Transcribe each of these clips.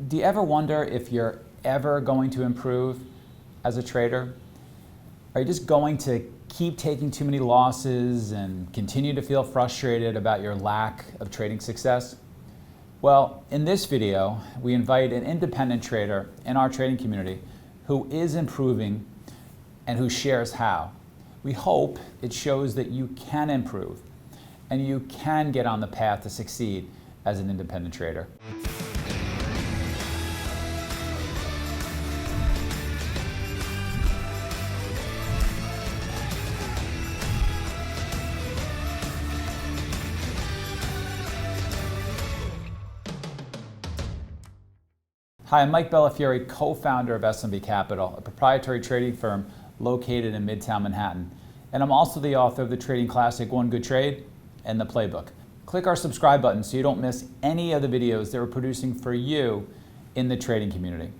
Do you ever wonder if you're ever going to improve as a trader? Are you just going to keep taking too many losses and continue to feel frustrated about your lack of trading success? Well, in this video, we invite an independent trader in our trading community who is improving and who shares how. We hope it shows that you can improve and you can get on the path to succeed as an independent trader. Hi, I'm Mike Bellafiore, co-founder of SMB Capital, a proprietary trading firm located in Midtown Manhattan. And I'm also the author of the trading classic, One Good Trade and The Playbook. Click our subscribe button so you don't miss any of the videos that we're producing for you in the trading community.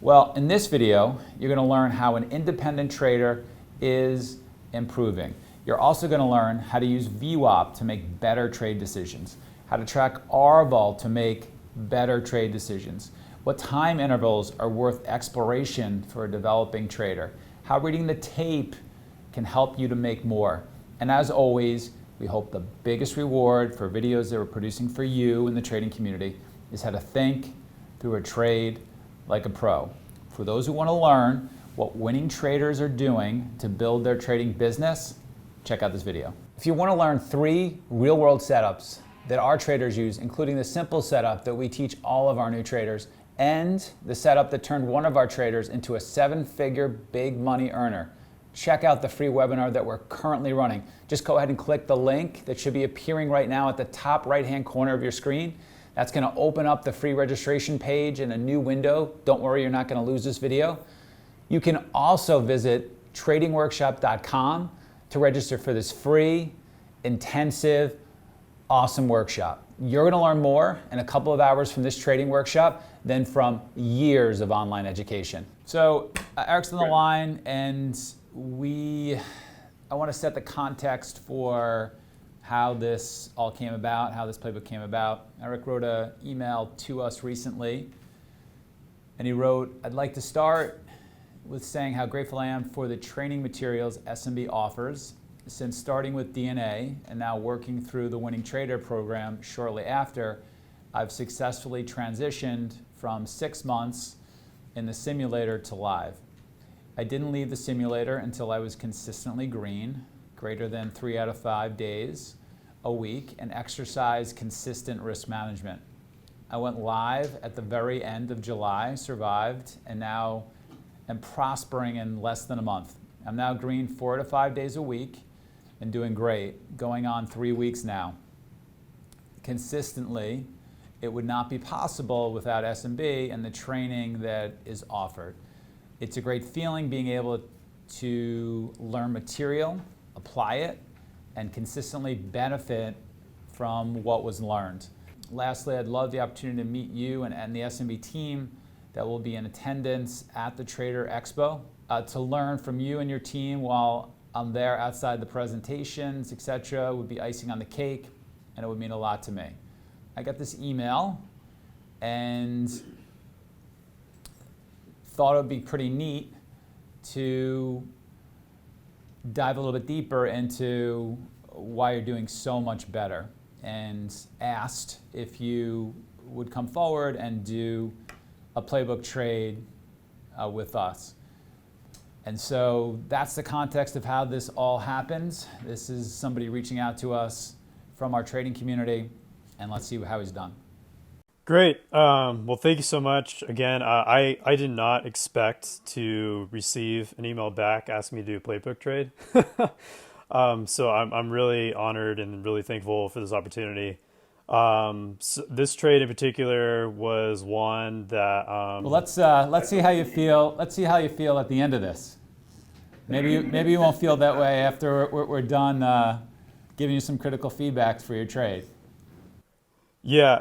Well, in this video, you're going to learn how an independent trader is improving. You're also going to learn how to use VWAP to make better trade decisions, how to track RVOL to make better trade decisions, what time intervals are worth exploration for a developing trader, how reading the tape can help you to make more. And as always, we hope the biggest reward for videos that we're producing for you in the trading community is how to think through a trade like a pro. For those who want to learn what winning traders are doing to build their trading business, check out this video. If you want to learn 3 real-world setups that our traders use, including the simple setup that we teach all of our new traders, and the setup that turned one of our traders into a 7-figure big money earner, check out the free webinar that we're currently running. Just go ahead and click the link that should be appearing right now at the top right-hand corner of your screen. That's going to open up the free registration page in a new window. Don't worry, you're not going to lose this video. You can also visit tradingworkshop.com to register for this free, intensive, awesome workshop. You're going to learn more in a couple of hours from this trading workshop than from years of online education. So Eric's on the line, and I want to set the context for how this all came about, how this playbook came about. Eric wrote an email to us recently, and he wrote, "I'd like to start with saying how grateful I am for the training materials SMB offers. Since starting with DNA and now working through the Winning Trader program shortly after, I've successfully transitioned from 6 months in the simulator to live. I didn't leave the simulator until I was consistently green, greater than 3 out of 5 days a week, and exercised consistent risk management. I went live at the very end of July, survived, and now am prospering in less than a month. I'm now green 4 to 5 days a week and doing great, going on 3 weeks now. Consistently, it would not be possible without SMB and the training that is offered. It's a great feeling being able to learn material, apply it, and consistently benefit from what was learned. Lastly, I'd love the opportunity to meet you and the SMB team that will be in attendance at the Trader Expo to learn from you and your team while I'm there outside the presentations, etc. Would be icing on the cake, and it would mean a lot to me." I got this email and thought it would be pretty neat to dive a little bit deeper into why you're doing so much better, and asked if you would come forward and do a playbook trade with us. And so that's the context of how this all happens. This is somebody reaching out to us from our trading community, and let's see how he's done. Great. Well, thank you so much. Again, I did not expect to receive an email back asking me to do a playbook trade. So I'm really honored and really thankful for this opportunity. So this trade in particular was one that. Well, let's see how you feel. Let's see how you feel at the end of this. Maybe you won't feel that way after we're done giving you some critical feedback for your trade. Yeah.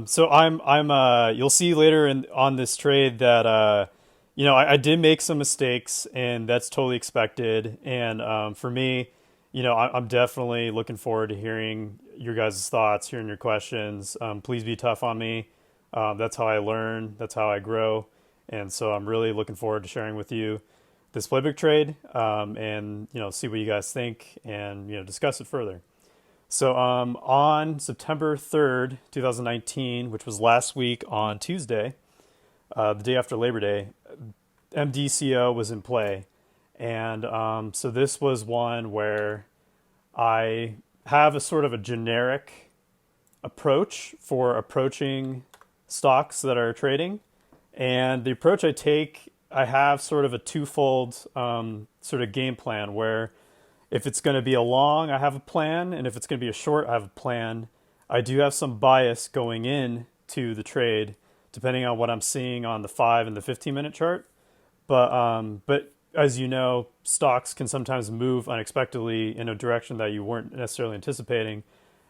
So you'll see later on this trade that I did make some mistakes, and that's totally expected. And for me, I'm definitely looking forward to hearing your guys' thoughts, hearing your questions. Please be tough on me. That's how I learn. That's how I grow. And so I'm really looking forward to sharing with you this playbook trade, and see what you guys think, and discuss it further. So on September 3rd, 2019, which was last week on Tuesday, the day after Labor Day, MDCO was in play. And so this was one where I have a sort of a generic approach for approaching stocks that are trading. And the approach I take, I have sort of a twofold sort of game plan where if it's going to be a long, I have a plan. And if it's going to be a short, I have a plan. I do have some bias going in to the trade, depending on what I'm seeing on the 5 and the 15-minute chart. But as you know, stocks can sometimes move unexpectedly in a direction that you weren't necessarily anticipating.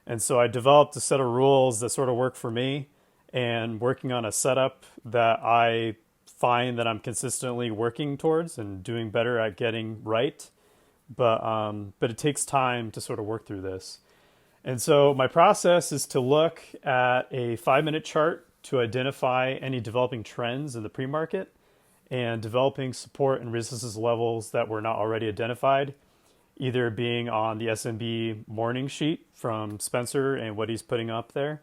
And so I developed a set of rules that sort of work for me, and working on a setup that I find that I'm consistently working towards and doing better at getting right. But it takes time to sort of work through this. And so my process is to look at a 5-minute chart to identify any developing trends in the pre-market and developing support and resistance levels that were not already identified, either being on the SMB morning sheet from Spencer and what he's putting up there.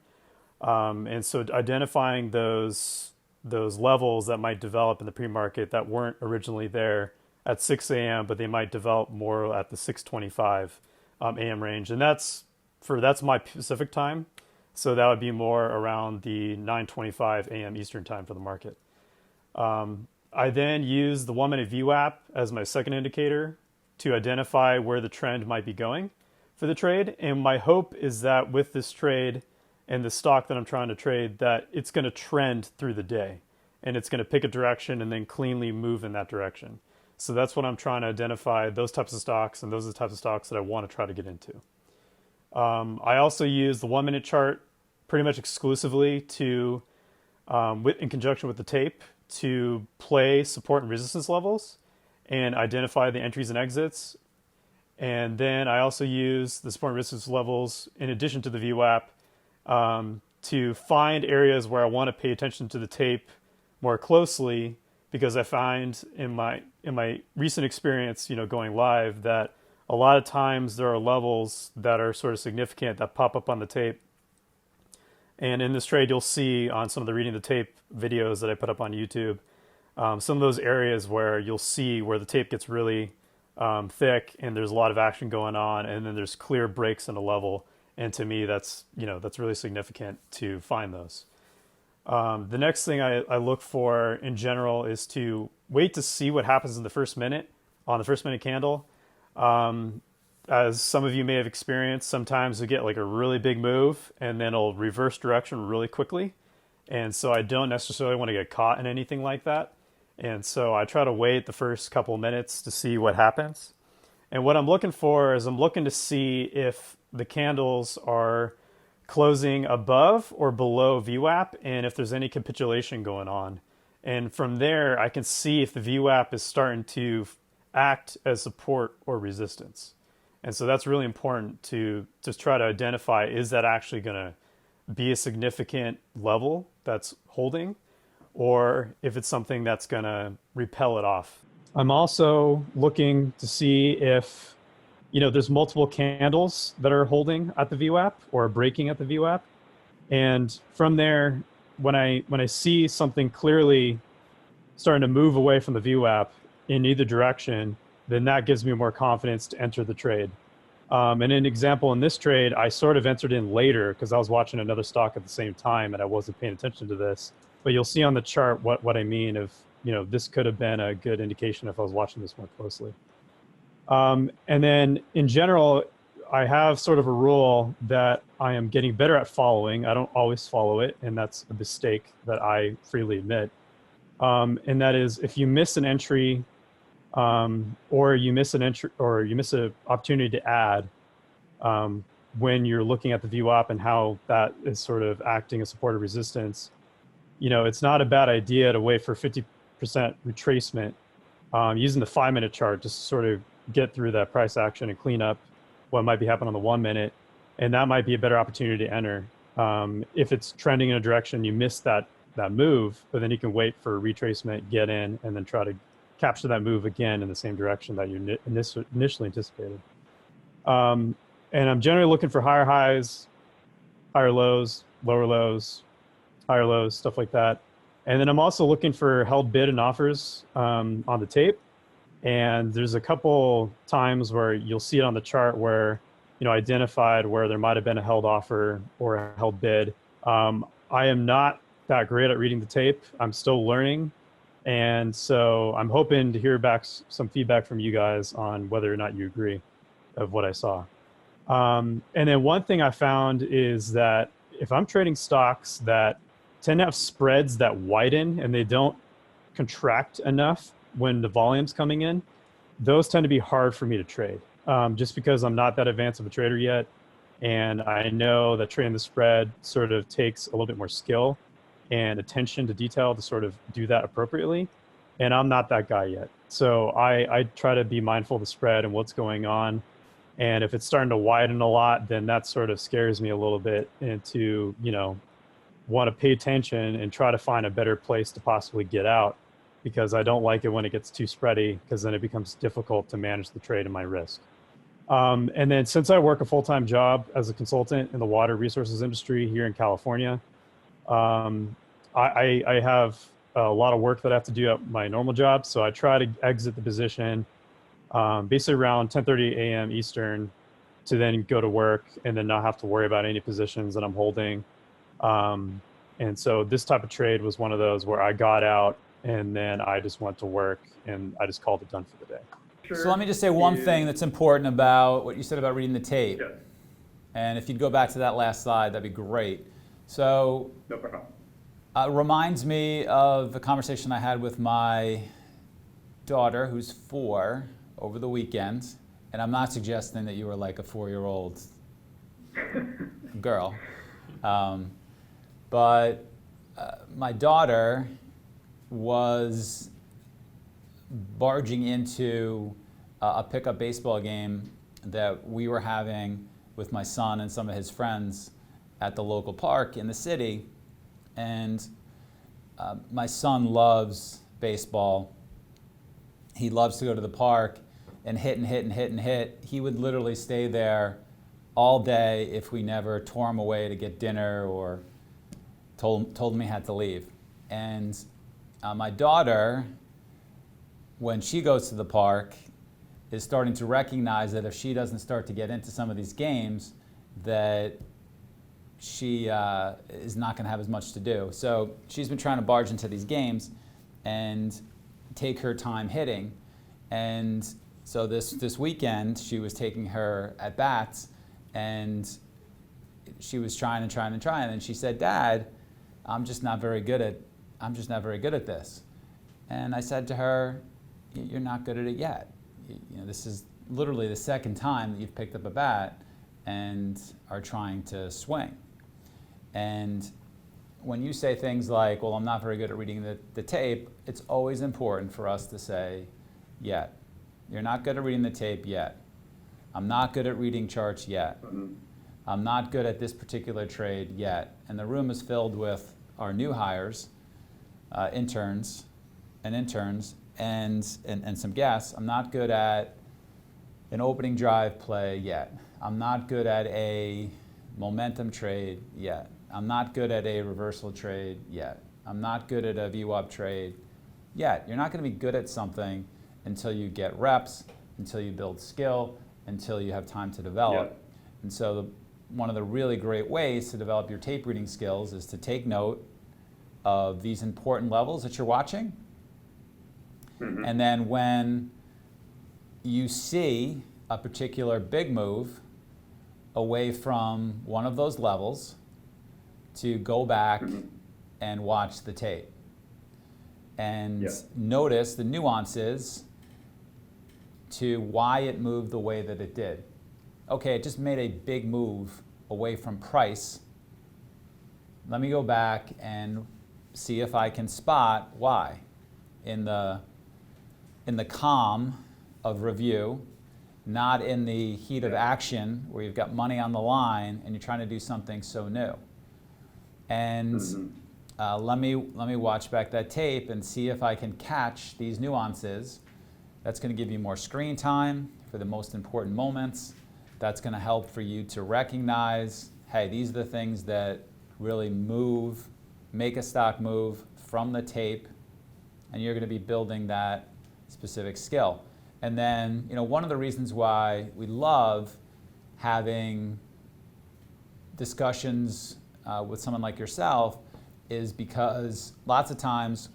And so identifying those levels that might develop in the pre-market that weren't originally there at 6 a.m., but they might develop more at the 6:25 a.m. range. And that's my Pacific time. So that would be more around the 9:25 a.m. Eastern time for the market. I then use the 1-minute VWAP as my second indicator to identify where the trend might be going for the trade. And my hope is that with this trade and the stock that I'm trying to trade, that it's going to trend through the day and it's going to pick a direction and then cleanly move in that direction. So that's what I'm trying to identify, those types of stocks, and those are the types of stocks that I want to try to get into. I also use the 1-minute chart pretty much exclusively to, in conjunction with the tape, to play support and resistance levels and identify the entries and exits. And then I also use the support and resistance levels in addition to the VWAP to find areas where I want to pay attention to the tape more closely, because I find in my recent experience, going live, that a lot of times there are levels that are sort of significant that pop up on the tape. And in this trade, you'll see on some of the reading the tape videos that I put up on YouTube, some of those areas where you'll see where the tape gets really thick and there's a lot of action going on, and then there's clear breaks in a level. And to me, that's really significant to find those. The next thing I look for in general is to wait to see what happens in the first minute on the first minute candle. As some of you may have experienced, sometimes we get like a really big move and then it'll reverse direction really quickly. And so I don't necessarily want to get caught in anything like that. And so I try to wait the first couple minutes to see what happens. And what I'm looking for is I'm looking to see if the candles are closing above or below VWAP and if there's any capitulation going on. And from there, I can see if the VWAP is starting to act as support or resistance. And so that's really important to just try to identify, is that actually going to be a significant level that's holding, or if it's something that's going to repel it off. I'm also looking to see if there's multiple candles that are holding at the VWAP or breaking at the VWAP. And from there, when I see something clearly starting to move away from the VWAP in either direction, then that gives me more confidence to enter the trade. And an example in this trade, I sort of entered in later because I was watching another stock at the same time and I wasn't paying attention to this. But you'll see on the chart what I mean of, this could have been a good indication if I was watching this more closely. And then in general, I have sort of a rule that I am getting better at following. I don't always follow it, and that's a mistake that I freely admit. And that is, if you miss an entry, or you miss an opportunity to add, when you're looking at the VWAP and how that is sort of acting as support or resistance, it's not a bad idea to wait for 50% retracement, using the 5-minute chart just to sort of get through that price action and clean up what might be happening on the 1 minute. And that might be a better opportunity to enter. If it's trending in a direction, you miss that that move, but then you can wait for a retracement, get in, and then try to capture that move again in the same direction that you initially anticipated. And I'm generally looking for higher highs, higher lows, lower lows, higher lows, stuff like that. And then I'm also looking for held bid and offers on the tape. And there's a couple times where you'll see it on the chart where, identified where there might have been a held offer or a held bid. I am not that great at reading the tape. I'm still learning. And so I'm hoping to hear back some feedback from you guys on whether or not you agree of what I saw. And then one thing I found is that if I'm trading stocks that tend to have spreads that widen and they don't contract enough when the volume's coming in, those tend to be hard for me to trade, just because I'm not that advanced of a trader yet. And I know that trading the spread sort of takes a little bit more skill and attention to detail to sort of do that appropriately. And I'm not that guy yet. So I try to be mindful of the spread and what's going on. And if it's starting to widen a lot, then that sort of scares me a little bit into, want to pay attention and try to find a better place to possibly get out, because I don't like it when it gets too spready, because then it becomes difficult to manage the trade and my risk. And then since I work a full-time job as a consultant in the water resources industry here in California, I have a lot of work that I have to do at my normal job. So I try to exit the position basically around 10:30 a.m. Eastern to then go to work and then not have to worry about any positions that I'm holding. And so this type of trade was one of those where I got out and then I just went to work and I just called it done for the day. So let me just say one thing that's important about what you said about reading the tape. Yes. And if you'd go back to that last slide, that'd be great. So No problem. reminds me of a conversation I had with my daughter, who's 4, over the weekend. And I'm not suggesting that you were like a 4-year-old girl. But my daughter was barging into a pickup baseball game that we were having with my son and some of his friends at the local park in the city. And my son loves baseball. He loves to go to the park and hit and hit and hit and hit. He would literally stay there all day if we never tore him away to get dinner or told him he had to leave. And my daughter, when she goes to the park, is starting to recognize that if she doesn't start to get into some of these games, that she is not going to have as much to do. So she's been trying to barge into these games and take her time hitting. And so this weekend, she was taking her at bats, and she was trying and trying and trying. And she said, "Dad, I'm just not very good at this." And I said to her, "You're not good at it yet. This is literally the second time that you've picked up a bat and are trying to swing." And when you say things like, "Well, I'm not very good at reading the tape," it's always important for us to say, "Yet. You're not good at reading the tape yet. I'm not good at reading charts yet. I'm not good at this particular trade yet." And the room is filled with our new hires, interns and some guests. "I'm not good at an opening drive play yet. I'm not good at a momentum trade yet. I'm not good at a reversal trade yet. I'm not good at a VWAP trade yet." You're not going to be good at something until you get reps, until you build skill, until you have time to develop. Yeah. And so one of the really great ways to develop your tape reading skills is to take note of these important levels that you're watching. Mm-hmm. And then when you see a particular big move away from one of those levels, to go back and watch the tape and notice the nuances to why it moved the way that it did. Okay, it just made a big move away from price. Let me go back and see if I can spot why in the calm of review, not in the heat of action where you've got money on the line and you're trying to do something so new. And let me watch back that tape and see if I can catch these nuances. That's going to give you more screen time for the most important moments. That's going to help for you to recognize, hey, these are the things that really make a stock move from the tape, and you're going to be building that specific skill. And then, one of the reasons why we love having discussions with someone like yourself is because lots of times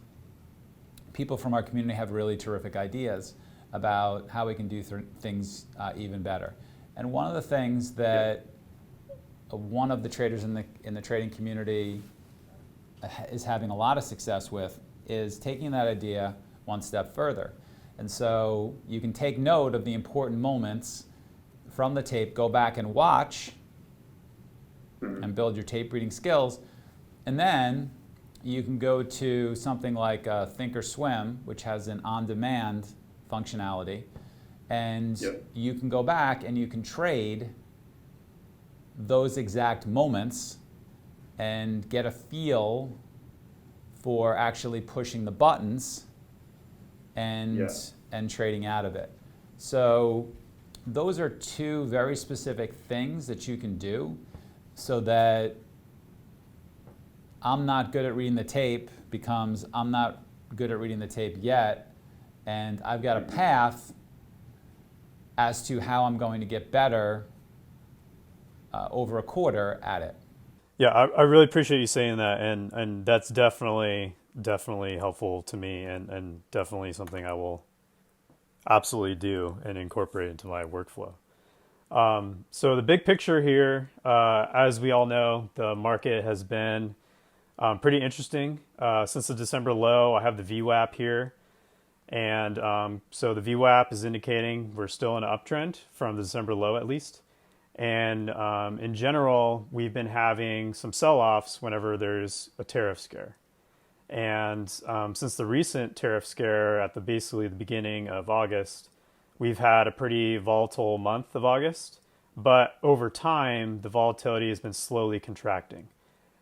people from our community have really terrific ideas about how we can do things even better. And one of the things that one of the traders in the trading community is having a lot of success with is taking that idea one step further. And so you can take note of the important moments from the tape, go back and watch and build your tape reading skills. And then you can go to something like Thinkorswim, which has an on-demand functionality. And you can go back and you can trade those exact moments and get a feel for actually pushing the buttons and trading out of it. So those are two very specific things that you can do so that I'm not good at reading the tape becomes I'm not good at reading the tape yet, and I've got a path as to how I'm going to get better over a quarter at it. Yeah, I really appreciate you saying that, and that's definitely helpful to me, and definitely something I will absolutely do and incorporate into my workflow. So the big picture here, as we all know, the market has been pretty interesting since the December low. I have the VWAP here, and so the VWAP is indicating we're still in an uptrend from the December low at least. And in general, we've been having some sell-offs whenever there's a tariff scare. And since the recent tariff scare at basically the beginning of August, we've had a pretty volatile month of August. But over time, the volatility has been slowly contracting.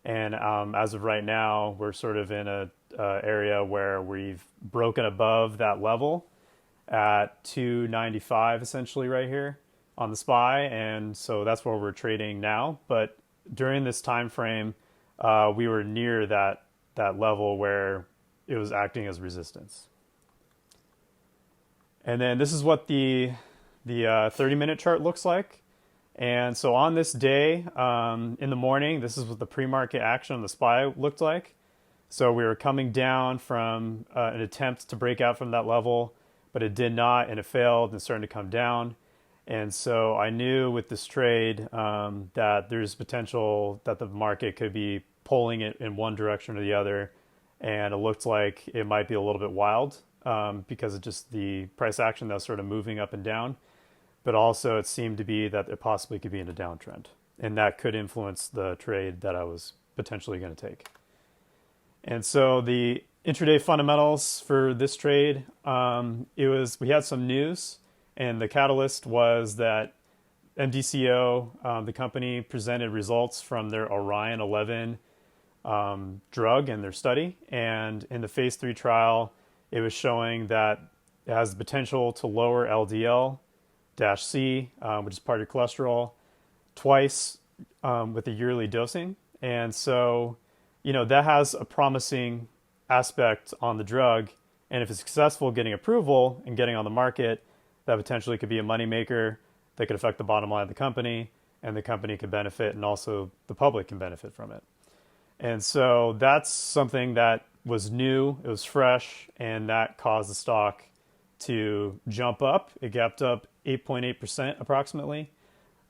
And as of right now, we're sort of in a area where we've broken above that level at 295 essentially right here on the SPY, and so that's where we're trading now. But during this time frame, we were near that level where it was acting as resistance. And then this is what the 30-minute chart looks like. And so on this day, in the morning, this is what the pre-market action on the SPY looked like. So we were coming down from an attempt to break out from that level, but it did not, and it failed and started to come down. And so I knew with this trade that there's potential that the market could be pulling it in one direction or the other. And it looked like it might be a little bit wild because of just the price action that was sort of moving up and down. But also it seemed to be that it possibly could be in a downtrend. And that could influence the trade that I was potentially going to take. And so the intraday fundamentals for this trade, we had some news. And the catalyst was that MDCO, the company, presented results from their Orion 11 drug and their study. And in the phase 3 trial, it was showing that it has the potential to lower LDL-C, which is part of your cholesterol, twice with a yearly dosing. And so, that has a promising aspect on the drug. And if it's successful getting approval and getting on the market, that potentially could be a moneymaker that could affect the bottom line of the company, and the company could benefit, and also the public can benefit from it. And so that's something that was new, it was fresh, and that caused the stock to jump up. It gapped up 8.8% approximately.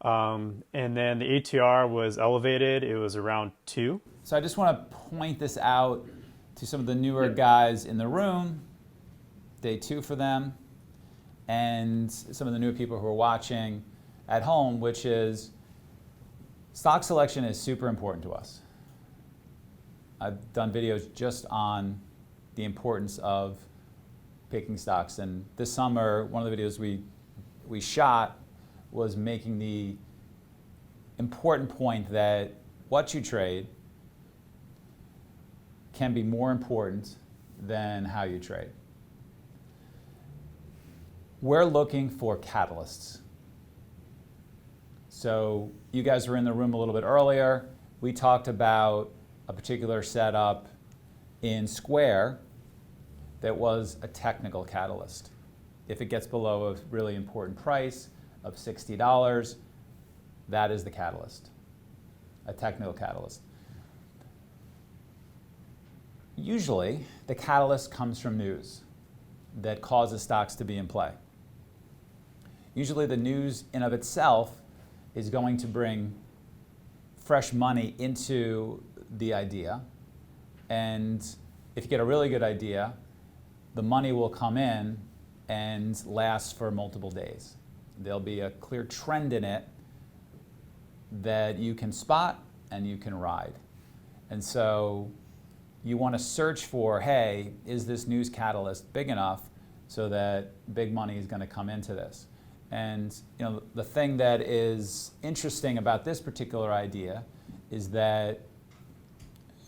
And then the ATR was elevated. It was around 2. So I just want to point this out to some of the newer guys in the room, day 2 for them, and some of the new people who are watching at home, which is stock selection is super important to us. I've done videos just on the importance of picking stocks, and this summer one of the videos we shot was making the important point that what you trade can be more important than how you trade. We're looking for catalysts. So you guys were in the room a little bit earlier. We talked about a particular setup in Square that was a technical catalyst. If it gets below a really important price of $60, that is the catalyst, a technical catalyst. Usually, the catalyst comes from news that causes stocks to be in play. Usually the news in of itself is going to bring fresh money into the idea. And if you get a really good idea, the money will come in and last for multiple days. There'll be a clear trend in it that you can spot and you can ride. And so you want to search for, hey, is this news catalyst big enough so that big money is going to come into this? And the thing that is interesting about this particular idea is that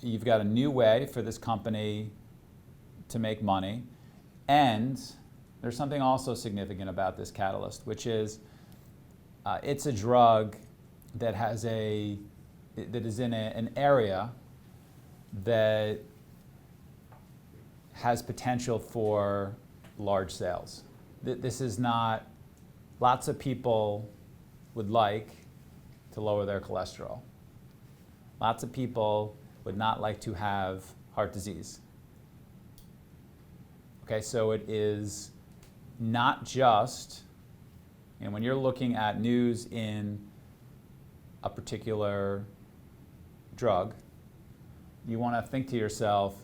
you've got a new way for this company to make money, and there's something also significant about this catalyst, which is it's a drug that is in an area that has potential for large sales. This is not, lots of people would like to lower their cholesterol. Lots of people would not like to have heart disease. Okay, so it is not just, when you're looking at news in a particular drug, you want to think to yourself,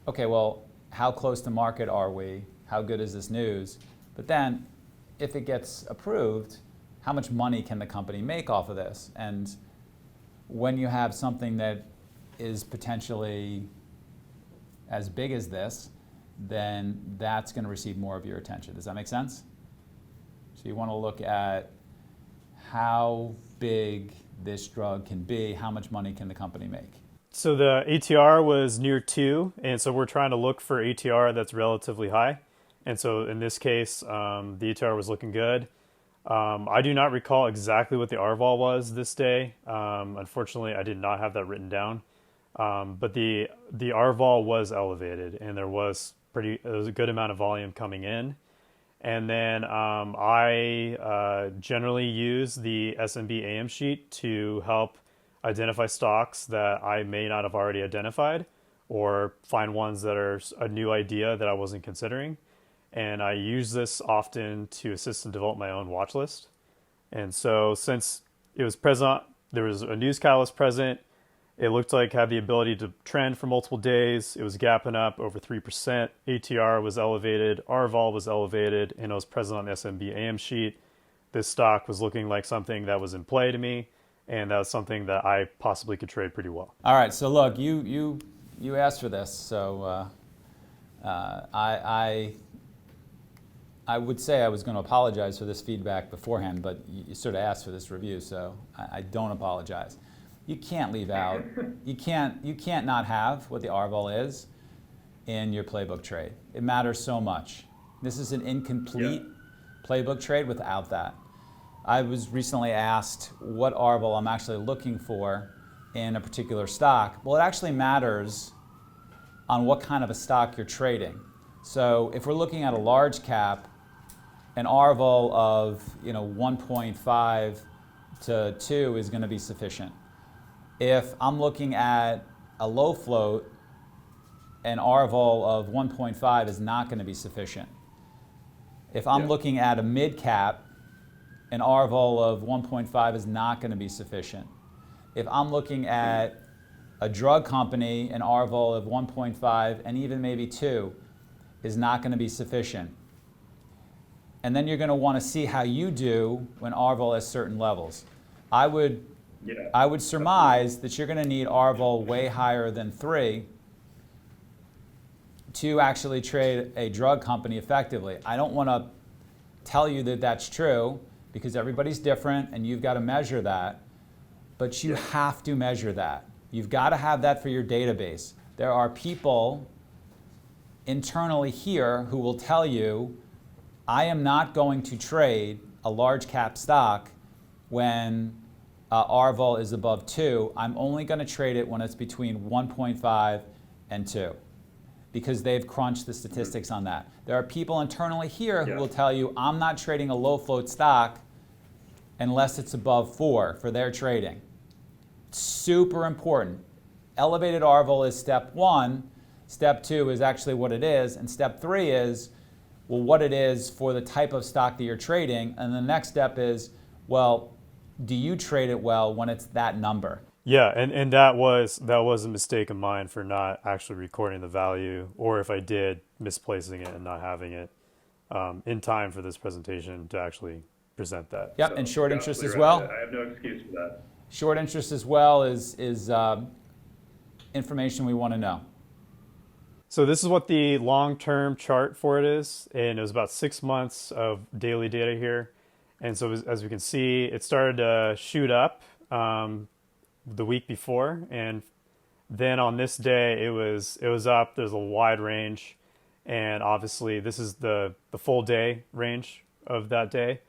okay, well, how close to market are we? How good is this news? But then, if it gets approved, how much money can the company make off of this? And when you have something that is potentially as big as this, then that's going to receive more of your attention. Does that make sense? So you want to look at how big this drug can be, how much money can the company make? So the ATR was near 2, and so we're trying to look for ATR that's relatively high. And so in this case, the ATR was looking good. I do not recall exactly what the RVOL was this day. Unfortunately, I did not have that written down. But the RVOL was elevated, and there was a good amount of volume coming in. And then I generally use the SMB AM sheet to help identify stocks that I may not have already identified, or find ones that are a new idea that I wasn't considering. And I use this often to assist and develop my own watch list. And so since it was present, there was a news catalyst present, it looked like it had the ability to trend for multiple days. It was gapping up over 3%. ATR was elevated, RVOL was elevated, and it was present on the SMB AM sheet. This stock was looking like something that was in play to me, and that was something that I possibly could trade pretty well. All right, so look, you asked for this, so I would say I was going to apologize for this feedback beforehand, but you sort of asked for this review, so I don't apologize. You can't leave out, you can't not have what the RVOL is in your playbook trade. It matters so much. This is an incomplete playbook trade without that. I was recently asked what RVOL I'm actually looking for in a particular stock. Well, it actually matters on what kind of a stock you're trading. So if we're looking at a large cap, an RVOL of 1.5 to 2 is going to be sufficient. If I'm looking at a low float, an RVOL of 1.5 is not going to be sufficient. If I'm looking at a mid cap, an RVOL of 1.5 is not going to be sufficient. If I'm looking at a drug company, an RVOL of 1.5 and even maybe 2 is not going to be sufficient. And then you're going to want to see how you do when RVOL has certain levels. I would surmise that you're going to need RVOL way higher than 3 to actually trade a drug company effectively. I don't want to tell you that that's true because everybody's different and you've got to measure that, but you have to measure that. You've got to have that for your database. There are people internally here who will tell you, I am not going to trade a large cap stock when RVOL is above 2. I'm only going to trade it when it's between 1.5 and 2 because they've crunched the statistics on that. There are people internally here who will tell you, I'm not trading a low float stock unless it's above 4 for their trading. Super important. Elevated RVOL is step 1. Step 2 is actually what it is. And step 3 is, well, what it is for the type of stock that you're trading. And the next step is, well, do you trade it well when it's that number? Yeah, and that was a mistake of mine for not actually recording the value, or if I did, misplacing it and not having it in time for this presentation to actually present that. Yep, So, and short You're interest as absolutely well. right. I have no excuse for that. Short interest as well is information we want to know. So this is what the long-term chart for it is, and it was about 6 months of daily data here. And so as we can see, it started to shoot up the week before, and then on this day it was up. There's a wide range, and obviously this is the full day range of that day.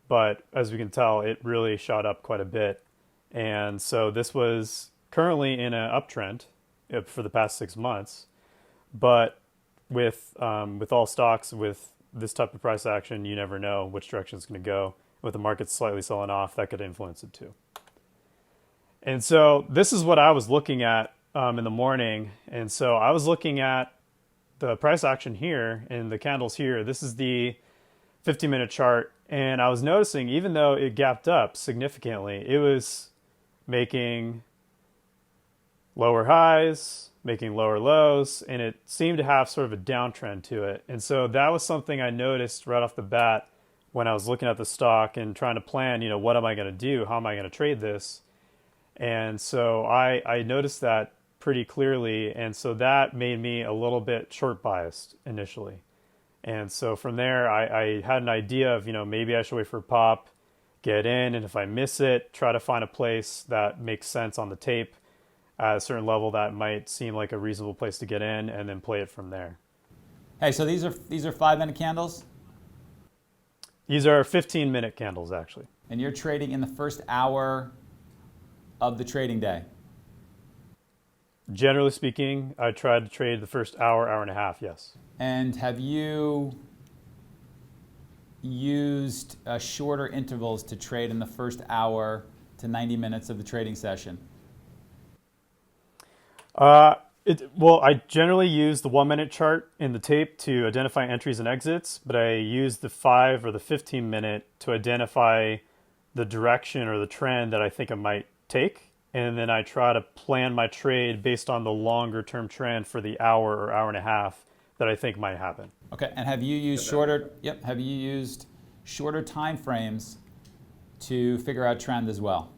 But as we can tell, it really shot up quite a bit, and so this was currently in an uptrend for the past 6 months. But with all stocks, with this type of price action, you never know which direction it's going to go. With the market slightly selling off, that could influence it too. And so this is what I was looking at in the morning. And so I was looking at the price action here and the candles here. This is the 15-minute chart. And I was noticing, even though it gapped up significantly, it was making lower highs, making lower lows, and it seemed to have sort of a downtrend to it. And so that was something I noticed right off the bat when I was looking at the stock and trying to plan, what am I going to do? How am I going to trade this? And so I noticed that pretty clearly. And so that made me a little bit short biased initially. And so from there, I had an idea of, maybe I should wait for a pop, get in, and if I miss it, try to find a place that makes sense on the tape at a certain level that might seem like a reasonable place to get in, and then play it from there. Hey, so these are 5-minute candles, These are 15-minute candles, actually. and you're trading in the first hour of the trading day. Generally speaking, I tried to trade the first hour, hour and a half, yes. And have you used shorter intervals to trade in the first hour to 90 minutes of the trading session? Well, I generally use the 1-minute chart in the tape to identify entries and exits, but I use the 5 or the 15-minute to identify the direction or the trend that I think I might take. And then I try to plan my trade based on the longer term trend for the hour or hour and a half that I think might happen. Okay, and have you used shorter? Yep. Have you used shorter time frames to figure out trend as well?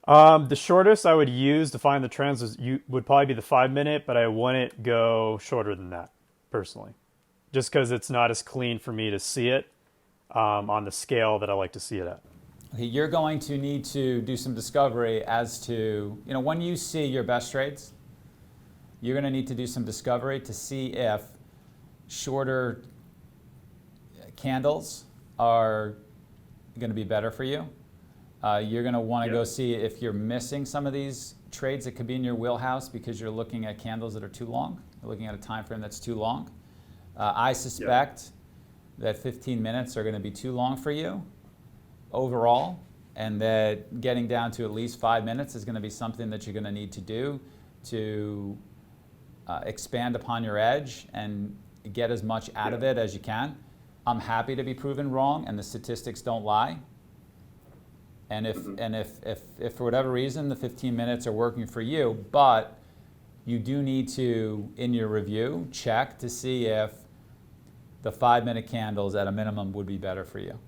The shortest I would use to find the trends would probably be the 5-minute, but I wouldn't go shorter than that personally, just because it's not as clean for me to see it on the scale that I like to see it at. Okay, you're going to need to do some discovery as to, when you see your best trades, you're going to need to do some discovery to see if shorter candles are going to be better for you. You're going to want to go see if you're missing some of these trades that could be in your wheelhouse because you're looking at candles that are too long. You're looking at a time frame that's too long. I suspect that 15 minutes are going to be too long for you overall, and that getting down to at least 5 minutes is going to be something that you're going to need to do to expand upon your edge and get as much out of it as you can. I'm happy to be proven wrong, and the statistics don't lie. And if for whatever reason the 15 minutes are working for you, but you do need to, in your review, check to see if the 5-minute candles at a minimum would be better for you.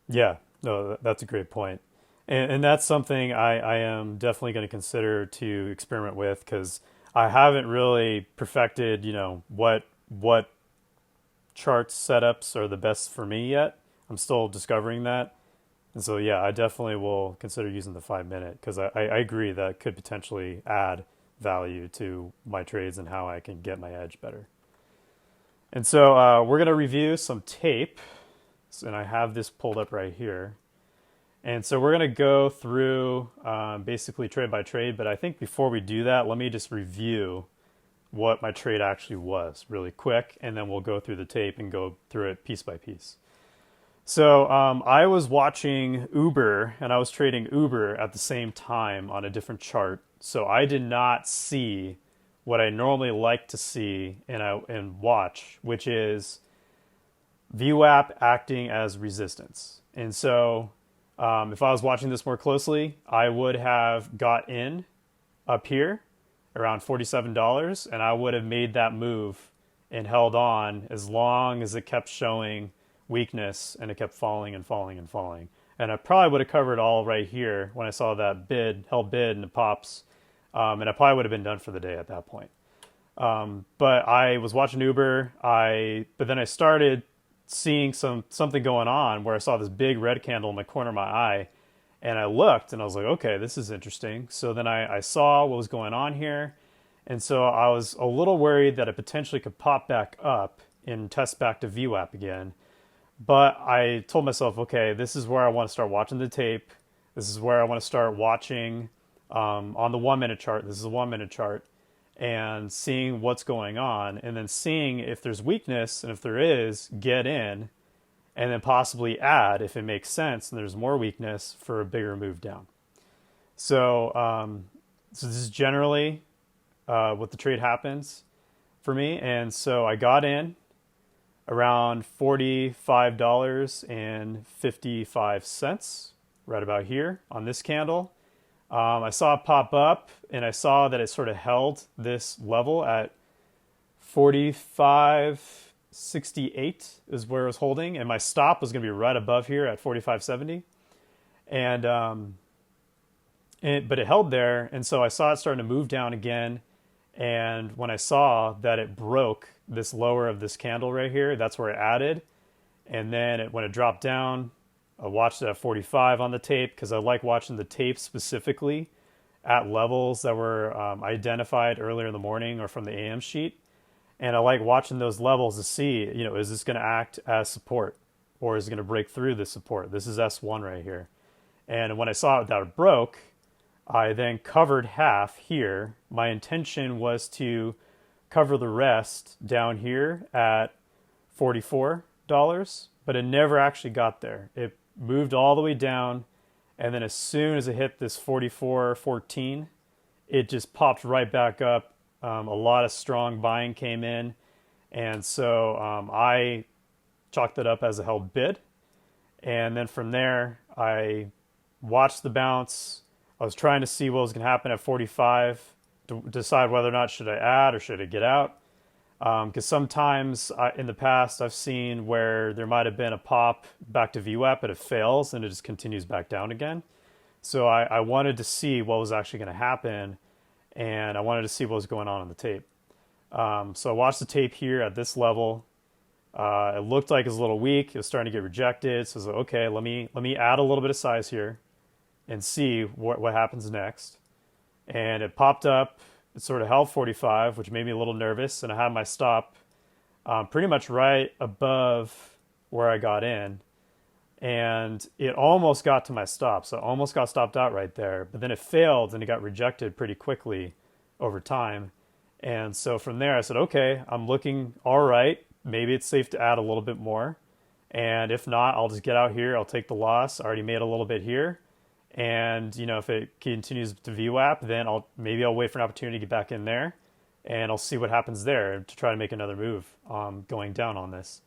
Yeah, no, that's a great point. And that's something I am definitely going to consider to experiment with, because I haven't really perfected, what chart setups are the best for me yet. I'm still discovering that. And so, yeah, I definitely will consider using the 5 minute because I agree that could potentially add value to my trades and how I can get my edge better. And so we're going to review some tape. And I have this pulled up right here. And so we're going to go through basically trade by trade. But I think before we do that, let me just review what my trade actually was really quick. And then we'll go through the tape and go through it piece by piece. So I was watching Uber and I was trading Uber at the same time on a different chart. So I did not see what I normally like to see and watch, which is VWAP acting as resistance. And so if I was watching this more closely, I would have got in up here around $47 and I would have made that move and held on as long as it kept showing weakness and it kept falling and falling and falling. And I probably would have covered all right here when I saw that held bid and it pops. And I probably would have been done for the day at that point. But I was watching Uber, but then I started seeing something going on where I saw this big red candle in the corner of my eye and I looked and I was like, okay, this is interesting. So then I saw what was going on here. And so I was a little worried that it potentially could pop back up and test back to VWAP again. But I told myself, okay, this is where I want to start watching the tape. This is where I want to start watching on the 1 minute chart. This is a 1 minute chart and seeing what's going on and then seeing if there's weakness. And if there is, get in and then possibly add if it makes sense and there's more weakness for a bigger move down. So, so this is generally what the trade happens for me. And so I got in around $45.55, right about here on this candle. I saw it pop up and I saw that it sort of held this level at 45.68 is where it was holding. And my stop was going to be right above here at 45.70. But it held there. And so I saw it starting to move down again. And when I saw that it broke this lower of this candle right here, that's where it added. And then when it dropped down, I watched it at 45 on the tape because I like watching the tape specifically at levels that were identified earlier in the morning or from the AM sheet. And I like watching those levels to see, is this going to act as support or is it going to break through this support? This is S1 right here. And when I saw that it broke, I then covered half here. My intention was to cover the rest down here at $44, but it never actually got there. It moved all the way down, and then as soon as it hit this 44.14, it just popped right back up. A lot of strong buying came in, and so I chalked it up as a held bid. And then from there, I watched the bounce. I was trying to see what was going to happen at 45 to decide whether or not should I add or should I get out. Because sometimes in the past I've seen where there might have been a pop back to VWAP, but it fails and it just continues back down again. So I wanted to see what was actually going to happen, and I wanted to see what was going on the tape. So I watched the tape here at this level. It looked like it was a little weak. It was starting to get rejected. So I was like, okay, let me add a little bit of size here and see what happens next. And it popped up. It sort of held 45, which made me a little nervous. And I had my stop pretty much right above where I got in. And it almost got to my stop. So I almost got stopped out right there. But then it failed and it got rejected pretty quickly over time. And so from there I said, okay, I'm looking all right. Maybe it's safe to add a little bit more. And if not, I'll just get out here. I'll take the loss. I already made a little bit here. And, if it continues to VWAP, then I'll wait for an opportunity to get back in there, and I'll see what happens there to try to make another move going down on this.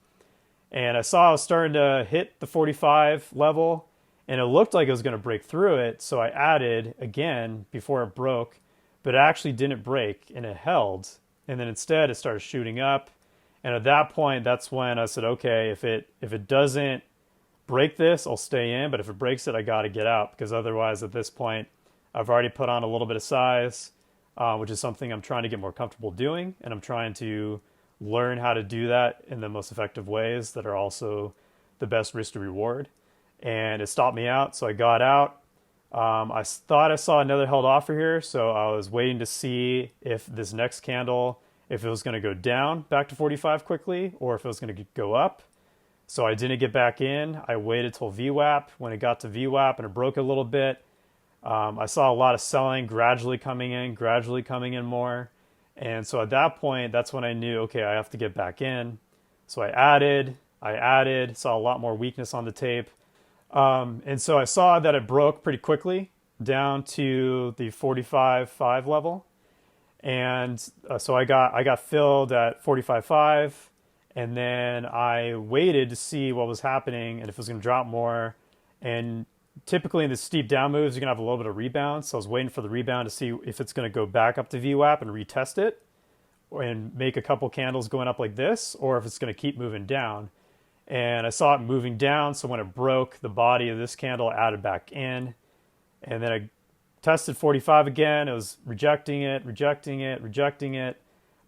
And I saw I was starting to hit the 45 level, and it looked like it was going to break through it, so I added again before it broke, but it actually didn't break, and it held. And then instead, it started shooting up. And at that point, that's when I said, okay, if it doesn't break this, I'll stay in, but if it breaks it, I got to get out, because otherwise at this point I've already put on a little bit of size, which is something I'm trying to get more comfortable doing, and I'm trying to learn how to do that in the most effective ways that are also the best risk to reward. and it stopped me out. So I got out. Thought I saw another held offer here, so I was waiting to see if this next candle, if it was going to go down back to 45 quickly, or if it was going to go up. So I didn't get back in. I waited till VWAP. When it got to VWAP and it broke a little bit, I saw a lot of selling gradually coming in more. And so at that point, that's when I knew, okay, I have to get back in. So I added, saw a lot more weakness on the tape. And so I saw that it broke pretty quickly down to the 45.5 level. And so I got filled at 45.5, and then I waited to see what was happening and if it was going to drop more. And typically in the steep down moves, you're going to have a little bit of rebound. So I was waiting for the rebound to see if it's going to go back up to VWAP and retest it and make a couple candles going up like this, or if it's going to keep moving down. And I saw it moving down, so when it broke the body of this candle, I added back in. And then I tested 45 again. It was rejecting it,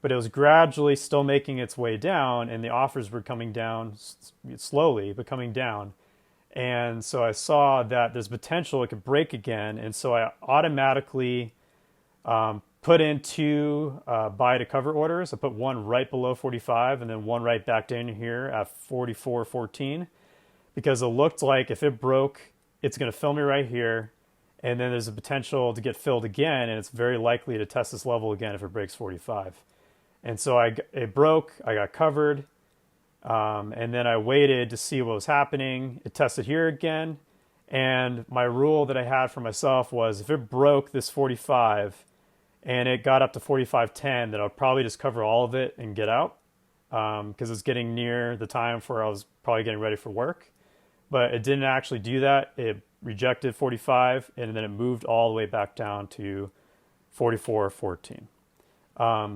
but it was gradually still making its way down, and the offers were coming down slowly, but coming down. And so I saw that there's potential it could break again, and so I automatically put in two buy to cover orders. I put one right below 45 and then one right back down here at 44.14, because it looked like if it broke, it's going to fill me right here, and then there's a potential to get filled again, and it's very likely to test this level again if it breaks 45. And so it broke, I got covered, and then I waited to see what was happening. It tested here again, and my rule that I had for myself was if it broke this 45 and it got up to 45.10, then I'll probably just cover all of it and get out, because it's getting near the time where I was probably getting ready for work. But it didn't actually do that. It rejected 45, and then it moved all the way back down to 44.14.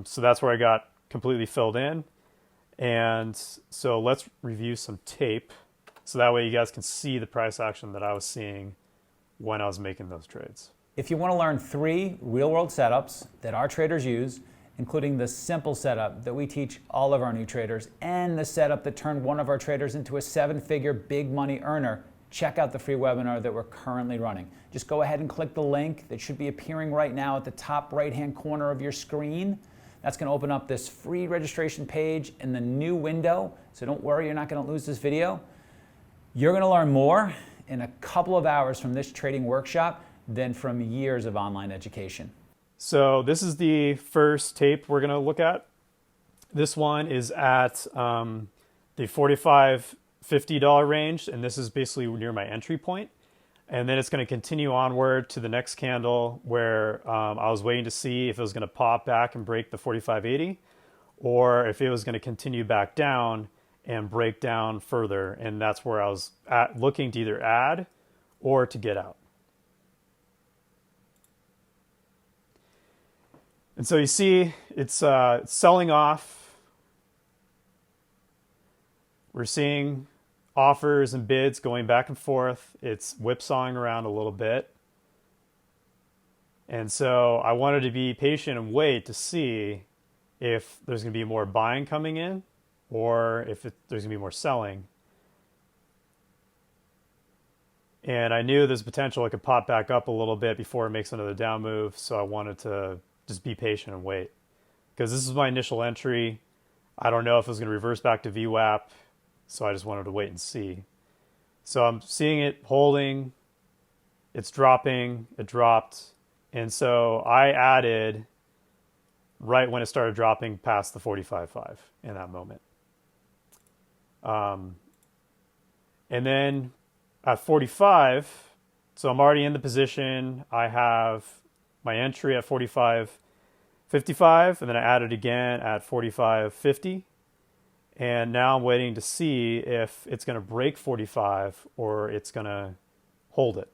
So that's where I got completely filled in. And so let's review some tape, so that way you guys can see the price action that I was seeing when I was making those trades. If you want to learn 3 real-world setups that our traders use, including the simple setup that we teach all of our new traders, and the setup that turned one of our traders into a 7-figure big money earner, check out the free webinar that we're currently running. Just go ahead and click the link that should be appearing right now at the top right-hand corner of your screen. That's going to open up this free registration page in the new window, so don't worry, you're not going to lose this video. You're going to learn more in a couple of hours from this trading workshop than from years of online education. So this is the first tape we're going to look at. This one is at the $45, $50 range, and this is basically near my entry point. And then it's going to continue onward to the next candle where I was waiting to see if it was going to pop back and break the 45.80, or if it was going to continue back down and break down further. And that's where I was looking to either add or to get out. And so you see it's selling off. We're seeing offers and bids going back and forth. It's whipsawing around a little bit. And so I wanted to be patient and wait to see if there's going to be more buying coming in or if there's going to be more selling. And I knew there's potential it could pop back up a little bit before it makes another down move. So I wanted to just be patient and wait, because this is my initial entry. I don't know if it was going to reverse back to VWAP. So I just wanted to wait and see. So I'm seeing it holding, it's dropping, it dropped. And so I added right when it started dropping past the 45.5 in that moment. And then at 45, so I'm already in the position. I have my entry at 45.55, and then I added again at 45.50. And now I'm waiting to see if it's going to break 45 or it's going to hold it.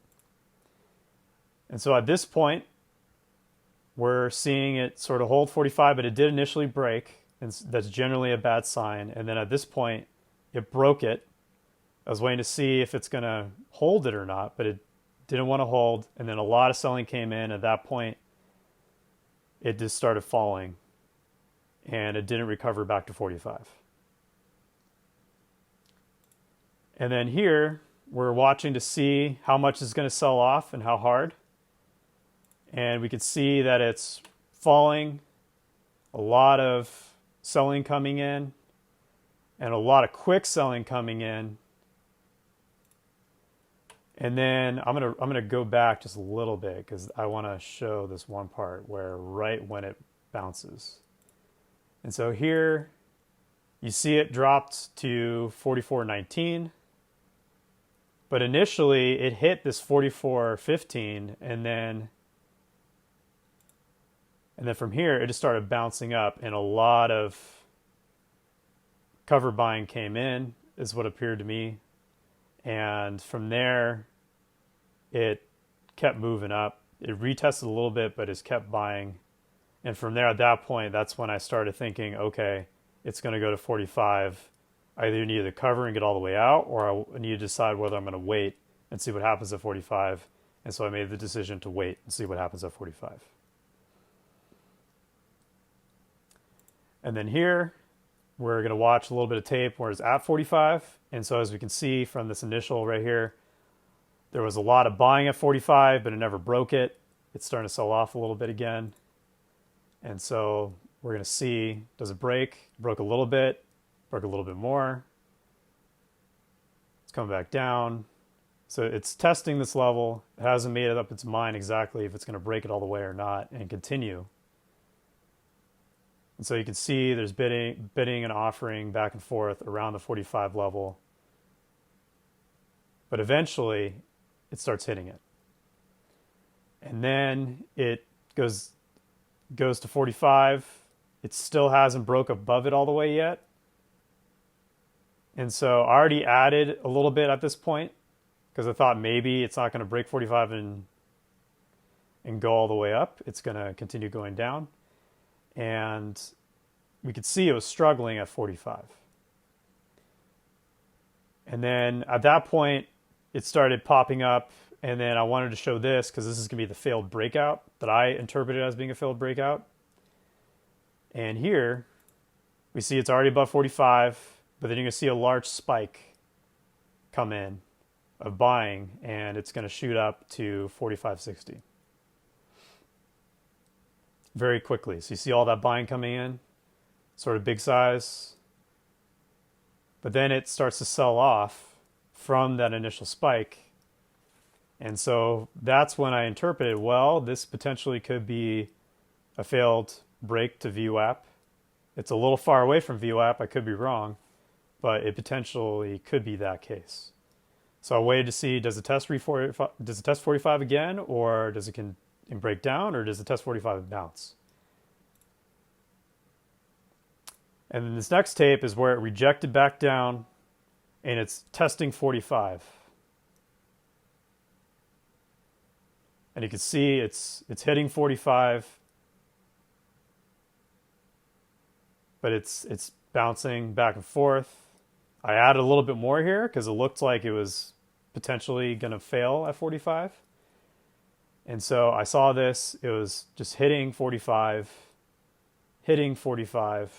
And so at this point, we're seeing it sort of hold 45, but it did initially break, and that's generally a bad sign. And then at this point, it broke it. I was waiting to see if it's going to hold it or not, but it didn't want to hold. And then a lot of selling came in. At that point, it just started falling, and it didn't recover back to 45. And then here, we're watching to see how much is going to sell off and how hard. And we can see that it's falling, a lot of selling coming in, and a lot of quick selling coming in. And then I'm gonna go back just a little bit because I want to show this one part where right when it bounces. And so here you see it dropped to 44.19, but initially it hit this 44.15, and then from here it just started bouncing up, and a lot of cover buying came in, is what appeared to me. And from there, it kept moving up. It retested a little bit, but it's kept buying. And from there, at that point, that's when I started thinking, okay, it's going to go to 45. I either need to cover and get all the way out, or I need to decide whether I'm going to wait and see what happens at 45. And so I made the decision to wait and see what happens at 45. And then here, we're going to watch a little bit of tape where it's at 45. And so as we can see from this initial right here, there was a lot of buying at 45, but it never broke it. It's starting to sell off a little bit again. And so we're going to see, does it break? Broke a little bit, broke a little bit more. It's coming back down. So it's testing this level. It hasn't made it up its mind exactly if it's going to break it all the way or not and continue. And so you can see there's bidding and offering back and forth around the 45 level. But eventually, it starts hitting it. And then it goes to 45. It still hasn't broke above it all the way yet. And so I already added a little bit at this point because I thought maybe it's not going to break 45 and go all the way up. It's going to continue going down. And we could see it was struggling at 45. And then at that point, it started popping up. And then I wanted to show this because this is going to be the failed breakout that I interpreted as being a failed breakout. And here we see it's already above 45, but then you're going to see a large spike come in of buying, and it's going to shoot up to 45.60 very quickly. So you see all that buying coming in, sort of big size, but then it starts to sell off from that initial spike. And so that's when I interpreted, well, this potentially could be a failed break to VWAP. It's a little far away from VWAP, I could be wrong, but it potentially could be that case. So I waited to see, does it test 45 again, or does it break down, or does it test 45 and bounce? And then this next tape is where it rejected back down, and it's testing 45. And you can see it's hitting 45, but it's bouncing back and forth. I added a little bit more here because it looked like it was potentially going to fail at 45. And so I saw this. It was just hitting 45, hitting 45.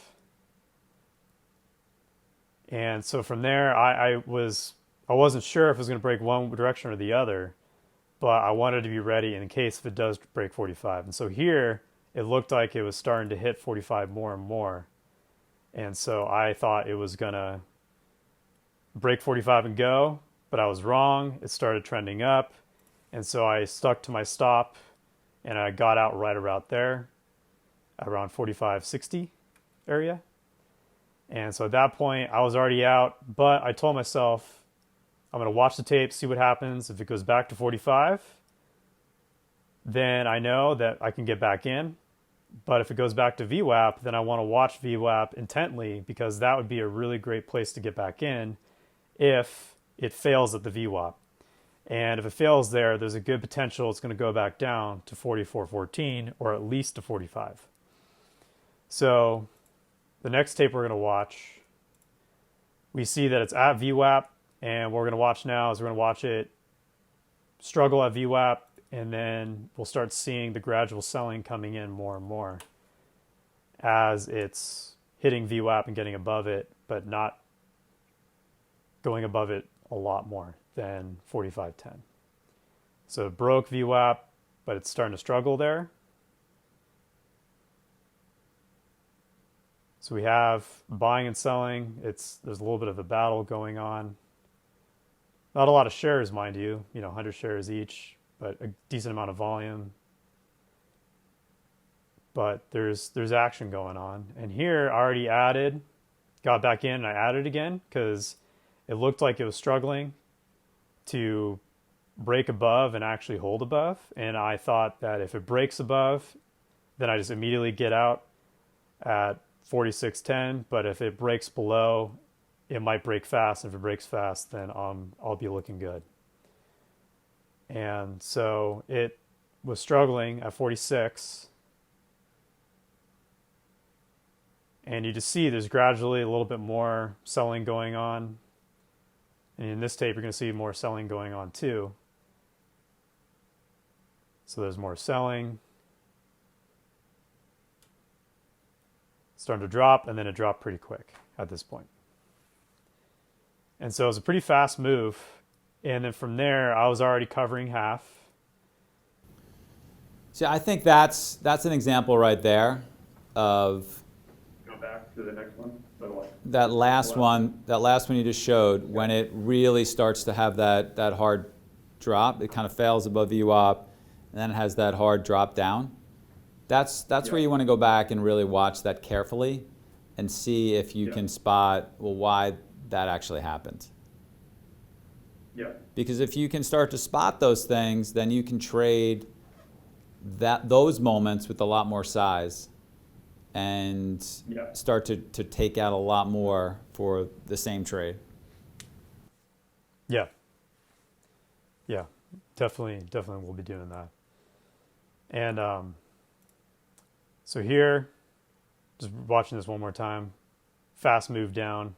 And so from there, I wasn't sure if it was going to break one direction or the other, but I wanted to be ready in case if it does break 45. And so here, it looked like it was starting to hit 45 more and more. And so I thought it was going to break 45 and go, but I was wrong. It started trending up. And so I stuck to my stop, and I got out right about there, around 45.60 area. And so at that point, I was already out, but I told myself, I'm going to watch the tape, see what happens. If it goes back to 45, then I know that I can get back in. But if it goes back to VWAP, then I want to watch VWAP intently, because that would be a really great place to get back in if it fails at the VWAP. And if it fails there, there's a good potential it's going to go back down to 44.14 or at least to 45. So the next tape we're going to watch, we see that it's at VWAP, and what we're going to watch now is we're going to watch it struggle at VWAP, and then we'll start seeing the gradual selling coming in more and more as it's hitting VWAP and getting above it, but not going above it a lot more than 45.10. So it broke VWAP, but it's starting to struggle there. So we have buying and selling. There's a little bit of a battle going on. Not a lot of shares, mind you, 100 shares each, but a decent amount of volume. But there's action going on. And here I already added, got back in and I added again because it looked like it was struggling to break above and actually hold above. And I thought that if it breaks above, then I just immediately get out at 46.10. But if it breaks below, it might break fast. If it breaks fast, then I'll be looking good. And so it was struggling at 46. And you just see there's gradually a little bit more selling going on. And in this tape, you're going to see more selling going on too. So there's more selling. Starting to drop, and then it dropped pretty quick at this point. And so it was a pretty fast move. And then from there, I was already covering half. See, I think that's an example right there of Go back to the next one. that last one you just showed, when it really starts to have that hard drop. It kind of fails above VWAP, and then it has that hard drop down. That's where you want to go back and really watch that carefully and see if you can spot, well, why that actually happened. Yeah. Because if you can start to spot those things, then you can trade those moments with a lot more size and start to take out a lot more for the same trade. Yeah. Yeah, definitely we'll be doing that. And so here, just watching this one more time, fast move down,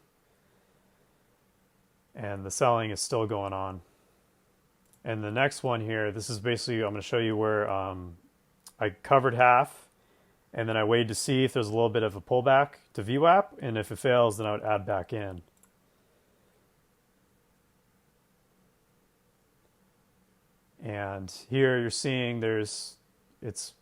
and the selling is still going on. And the next one here, this is basically, I'm going to show you where I covered half, and then I waited to see if there's a little bit of a pullback to VWAP, and if it fails, then I would add back in. And here you're seeing it's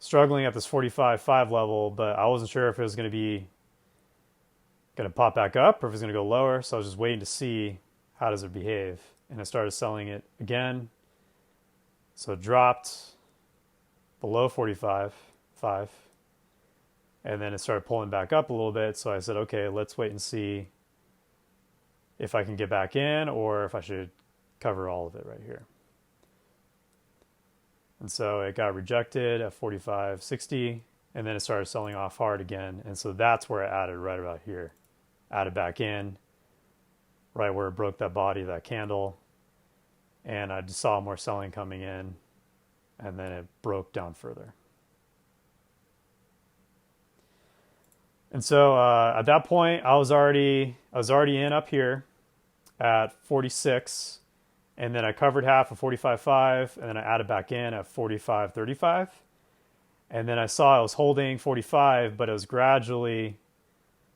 struggling at this 45.5 level, but I wasn't sure if it was going to pop back up or if it was going to go lower. So I was just waiting to see how does it behave. And I started selling it again. So it dropped below 45.5. And then it started pulling back up a little bit. So I said, okay, let's wait and see if I can get back in or if I should cover all of it right here. And so it got rejected at 45.60, and then it started selling off hard again. And so that's where I added right about here. Added back in, right where it broke that body, that candle. And I just saw more selling coming in, and then it broke down further. And so at that point, I was already in up here at 46. And then I covered half of 45.5, and then I added back in at 45.35. And then I saw I was holding 45, but it was gradually,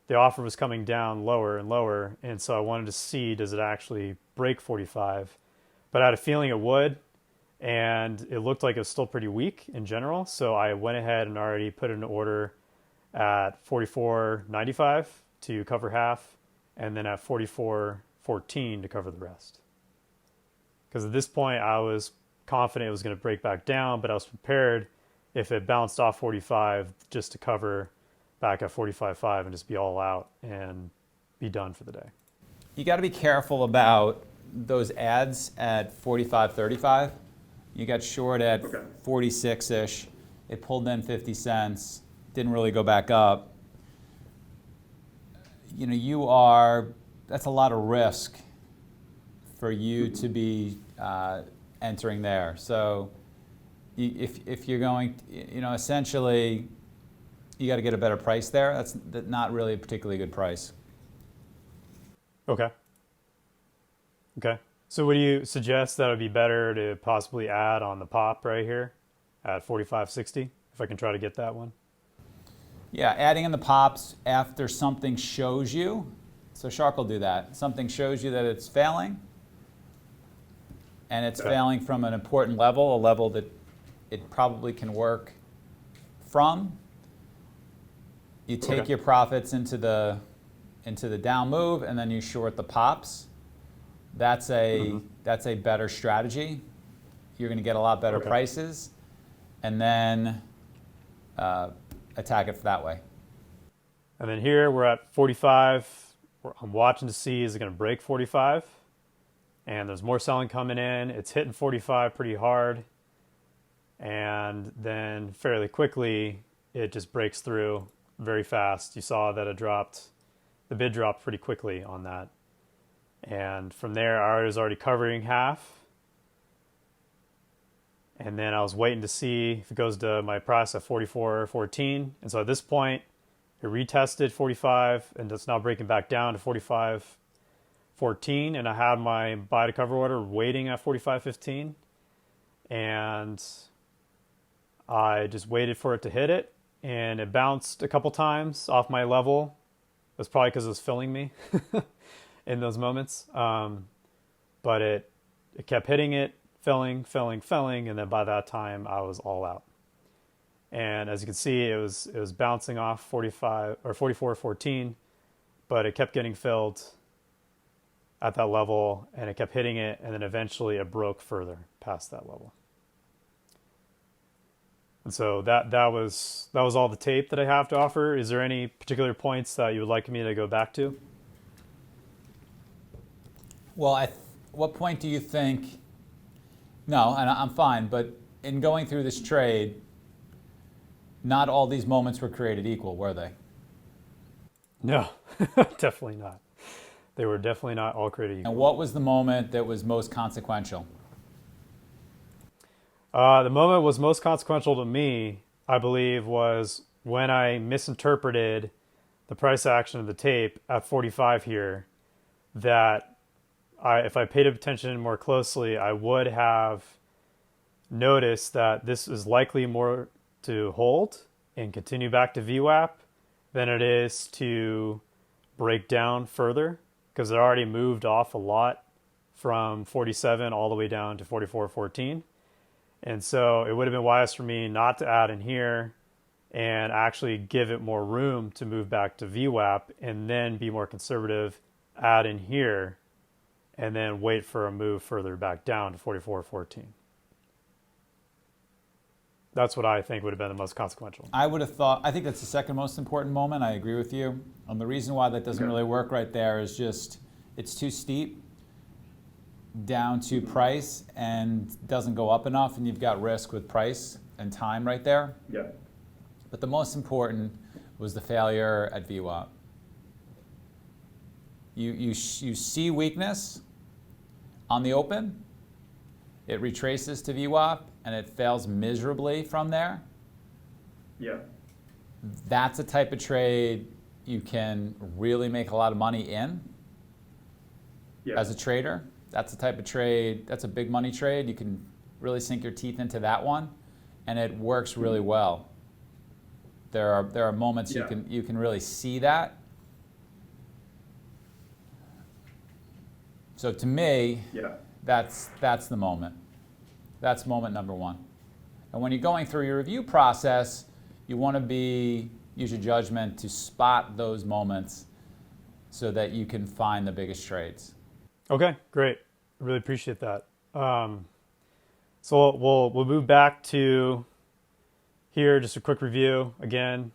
the offer was coming down lower and lower. And so I wanted to see, does it actually break 45? But I had a feeling it would, and it looked like it was still pretty weak in general. So I went ahead and already put an order at 44.95 to cover half, and then at 44.14 to cover the rest. Because at this point, I was confident it was going to break back down, but I was prepared if it bounced off 45 just to cover back at 45.5 and just be all out and be done for the day. You got to be careful about those ads at 45.35. You got short at 46-ish. It pulled in 50 cents, didn't really go back up. That's a lot of risk for you to be entering there. So if you're going, essentially, you got to get a better price there. That's not really a particularly good price. Okay. So would you suggest that it would be better to possibly add on the pop right here at 45.60 if I can try to get that one? Yeah, adding in the pops after something shows you. So Shark will do that. Something shows you that it's failing. and it's Okay. failing from an important level, a level that it probably can work from. You take Okay. your profits into the down move, and then you short the pops. That's a better strategy. You're going to get a lot better Okay. prices, and then attack it that way. And then here we're at 45. I'm watching to see, is it going to break 45? And there's more selling coming in. It's hitting 45 pretty hard. And then fairly quickly, it just breaks through very fast. You saw that the bid dropped pretty quickly on that. And from there, I was already covering half. And then I was waiting to see if it goes to my price at 44.14. And so at this point, it retested 45 and it's now breaking back down to 45.14. And I had my buy to cover order waiting at 45.15. And I just waited for it to hit it. And it bounced a couple times off my level. It was probably because it was filling me in those moments. But it kept hitting it, filling, and then by that time I was all out. And as you can see, it was bouncing off 45 or 44.14, but it kept getting filled at that level, and it kept hitting it, and then eventually it broke further past that level. And so that was all the tape that I have to offer. Is there any particular points that you would like me to go back to? Well, what point do you think? No, and I'm fine, but in going through this trade, not all these moments were created equal, were they? No, definitely not. They were definitely not all created equal. And what was the moment that was most consequential? The moment was most consequential to me, I believe, was when I misinterpreted the price action of the tape at 45 here, that if I paid attention more closely, I would have noticed that this is likely more to hold and continue back to VWAP than it is to break down further, because it already moved off a lot from 47 all the way down to 44.14. And so it would have been wise for me not to add in here and actually give it more room to move back to VWAP and then be more conservative, add in here, and then wait for a move further back down to 44.14. That's what I think would have been the most consequential. I think that's the second most important moment. I agree with you. The reason why that doesn't really work right there is just it's too steep down to price and doesn't go up enough, and you've got risk with price and time right there. Yeah. But the most important was the failure at VWAP. You see weakness on the open, it retraces to VWAP, and it fails miserably from there. Yeah. That's a type of trade you can really make a lot of money in Yeah. as a trader. That's a type of trade, that's a big money trade. You can really sink your teeth into that one, and it works really well. There are moments Yeah. you can really see that. So to me, Yeah. that's the moment. That's moment number one. And when you're going through your review process, you want to use your judgment to spot those moments so that you can find the biggest trades. Okay, great. I really appreciate that. So we'll move back to here, just a quick review again.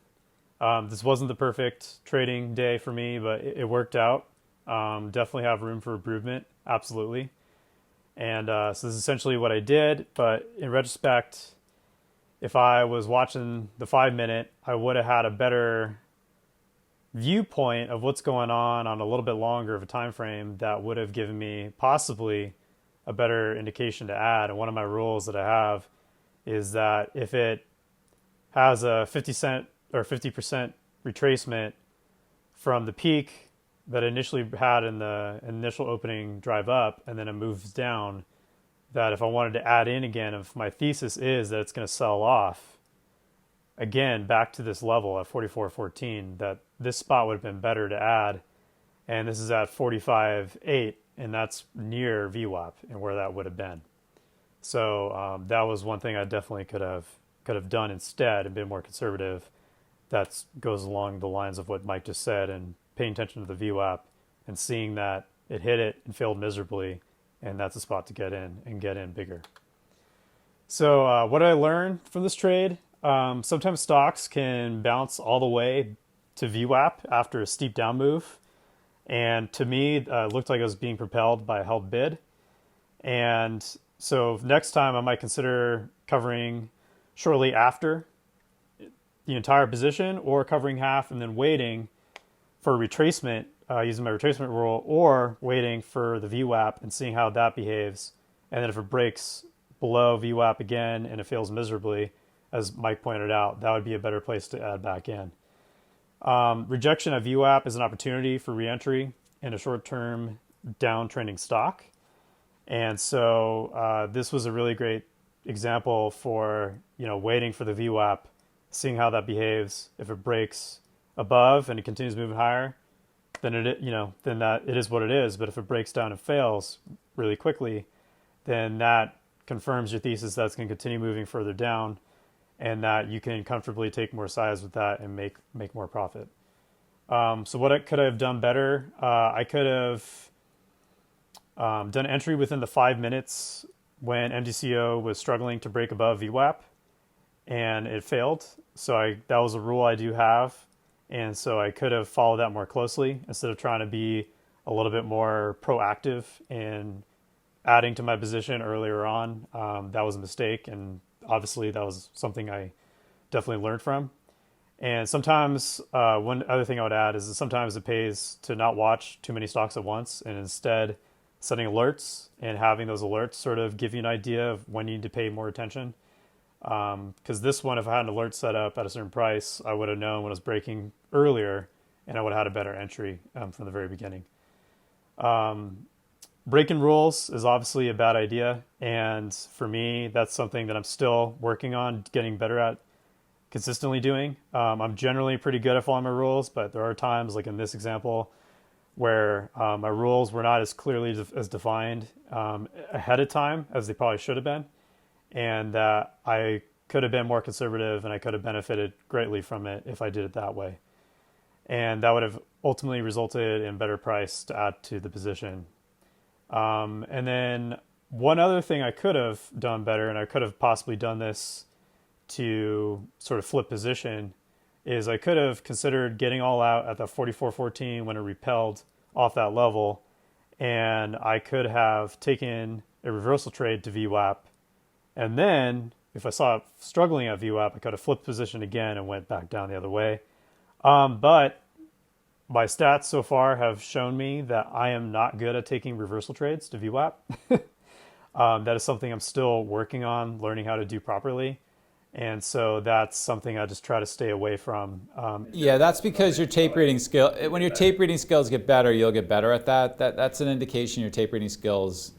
This wasn't the perfect trading day for me, but it worked out. Definitely have room for improvement, absolutely. And so this is essentially what I did, but in retrospect, if I was watching the 5-minute, I would have had a better viewpoint of what's going on a little bit longer of a time frame that would have given me possibly a better indication to add. And one of my rules that I have is that if it has a 50% retracement from the peak that I initially had in the initial opening drive up, and then it moves down, that if I wanted to add in again, if my thesis is that it's going to sell off again back to this level at 44.14, that this spot would have been better to add. And this is at 45.8, and that's near VWAP and where that would have been. So that was one thing I definitely could have done instead and been more conservative. That goes along the lines of what Mike just said, and paying attention to the VWAP and seeing that it hit it and failed miserably, and that's a spot to get in and get in bigger. So what did I learn from this trade? Sometimes stocks can bounce all the way to VWAP after a steep down move. And to me, it looked like it was being propelled by a held bid. And so next time I might consider covering shortly after the entire position, or covering half and then waiting for a retracement using my retracement rule, or waiting for the VWAP and seeing how that behaves. And then if it breaks below VWAP again and it fails miserably, as Mike pointed out, that would be a better place to add back in. Rejection of VWAP is an opportunity for reentry in a short-term downtrending stock. And so this was a really great example for, waiting for the VWAP, seeing how that behaves. If it breaks above and it continues moving higher, then it is what it is. But if it breaks down and fails really quickly, then that confirms your thesis that it's going to continue moving further down, and that you can comfortably take more size with that and make more profit. So what could I have done better? I could have done entry within the 5 minutes when MDCO was struggling to break above VWAP, and it failed. So that was a rule I do have, and so I could have followed that more closely instead of trying to be a little bit more proactive in adding to my position earlier on. That was a mistake, and obviously that was something I definitely learned from. And sometimes one other thing I would add is that sometimes it pays to not watch too many stocks at once, and instead setting alerts and having those alerts sort of give you an idea of when you need to pay more attention. Because this one, if I had an alert set up at a certain price, I would have known when it was breaking earlier, and I would have had a better entry from the very beginning. Breaking rules is obviously a bad idea, and for me, that's something that I'm still working on getting better at consistently doing. I'm generally pretty good at following my rules, but there are times, like in this example, where my rules were not as clearly as defined ahead of time as they probably should have been, and I could have been more conservative, and I could have benefited greatly from it if I did it that way. And that would have ultimately resulted in better price to add to the position. And then one other thing I could have done better, and I could have possibly done this to sort of flip position, is I could have considered getting all out at the 44.14 when it repelled off that level, and I could have taken a reversal trade to VWAP, and then if I saw it struggling at VWAP, I could have flipped position again and went back down the other way. But my stats so far have shown me that I am not good at taking reversal trades to VWAP. That is something I'm still working on, learning how to do properly. And so that's something I just try to stay away from. Yeah, that's because your tape reading skill, when your tape reading skills get better, you'll get better at that. That's an indication your tape reading skills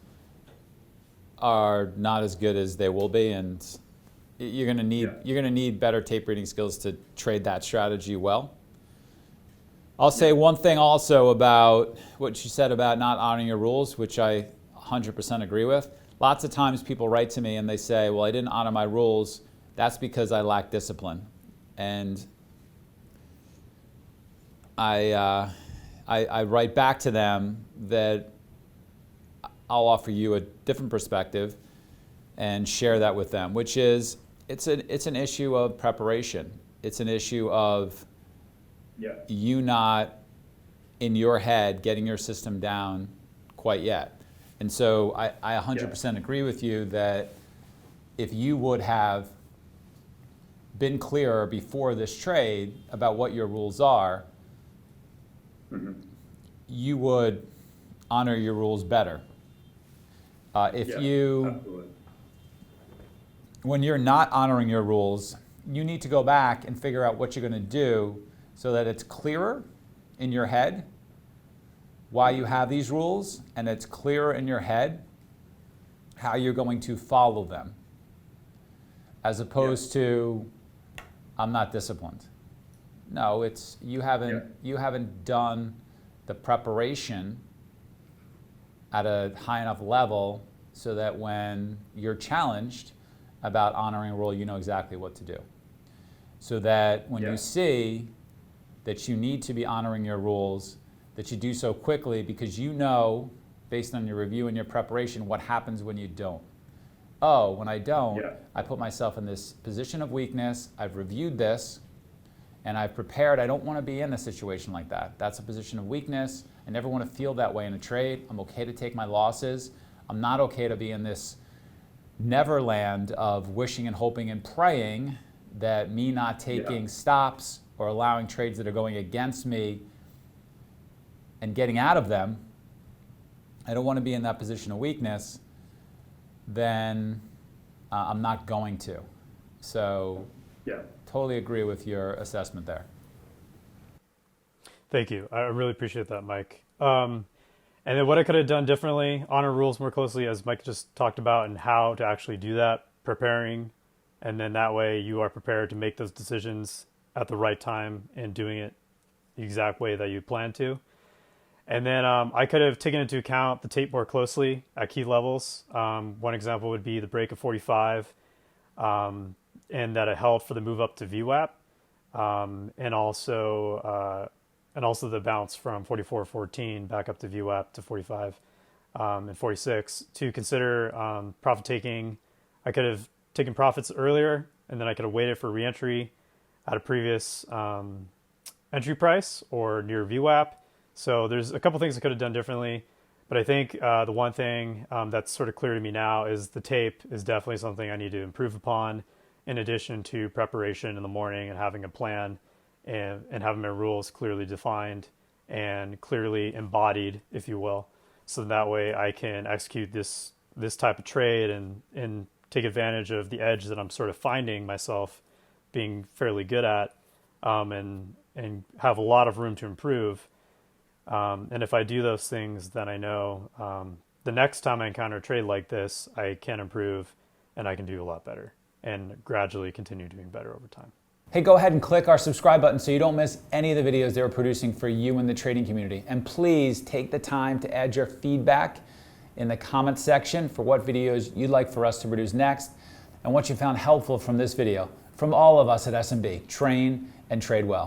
are not as good as they will be, and you're going to need better tape reading skills to trade that strategy well. I'll say one thing also about what you said about not honoring your rules, which I 100% agree with. Lots of times people write to me and they say, well, I didn't honor my rules. That's because I lack discipline. And I write back to them that I'll offer you a different perspective and share that with them, which is it's an issue of preparation. It's an issue of you not in your head getting your system down quite yet. And so I 100% agree with you that if you would have been clearer before this trade about what your rules are, you would honor your rules better. When you're not honoring your rules, you need to go back and figure out what you're going to do so that it's clearer in your head why you have these rules, and it's clearer in your head how you're going to follow them, as opposed to I'm not disciplined. No, it's you haven't done the preparation at a high enough level so that when you're challenged about honoring a rule, you know exactly what to do. So that when Yeah. you see that you need to be honoring your rules, that you do so quickly because you know, based on your review and your preparation, what happens when you don't. Oh, when I don't, Yeah. I put myself in this position of weakness. I've reviewed this and I've prepared. I don't want to be in a situation like that. That's a position of weakness. I never want to feel that way in a trade. I'm okay to take my losses. I'm not okay to be in this neverland of wishing and hoping and praying that me not taking stops or allowing trades that are going against me and getting out of them. I don't want to be in that position of weakness. Then I'm not going to. So Yeah. totally agree with your assessment there. Thank you. I really appreciate that, Mike. And then what I could have done differently, honor rules more closely, as Mike just talked about, and how to actually do that, preparing. And then that way you are prepared to make those decisions at the right time and doing it the exact way that you plan to. And then I could have taken into account the tape more closely at key levels. One example would be the break of 45, and that it held for the move up to VWAP, and also the bounce from 44.14 back up to VWAP to 45 and 46. To consider profit taking, I could have taken profits earlier, and then I could have waited for reentry at a previous entry price or near VWAP. So there's a couple things I could have done differently, but I think the one thing that's sort of clear to me now is the tape is definitely something I need to improve upon, in addition to preparation in the morning and having a plan and having my rules clearly defined and clearly embodied, if you will. So that way I can execute this type of trade and take advantage of the edge that I'm sort of finding myself being fairly good at, and have a lot of room to improve. And if I do those things, then I know the next time I encounter a trade like this, I can improve and I can do a lot better and gradually continue doing better over time. Hey, go ahead and click our subscribe button so you don't miss any of the videos that we're producing for you in the trading community. And please take the time to add your feedback in the comment section for what videos you'd like for us to produce next and what you found helpful from this video. From all of us at SMB, train and trade well.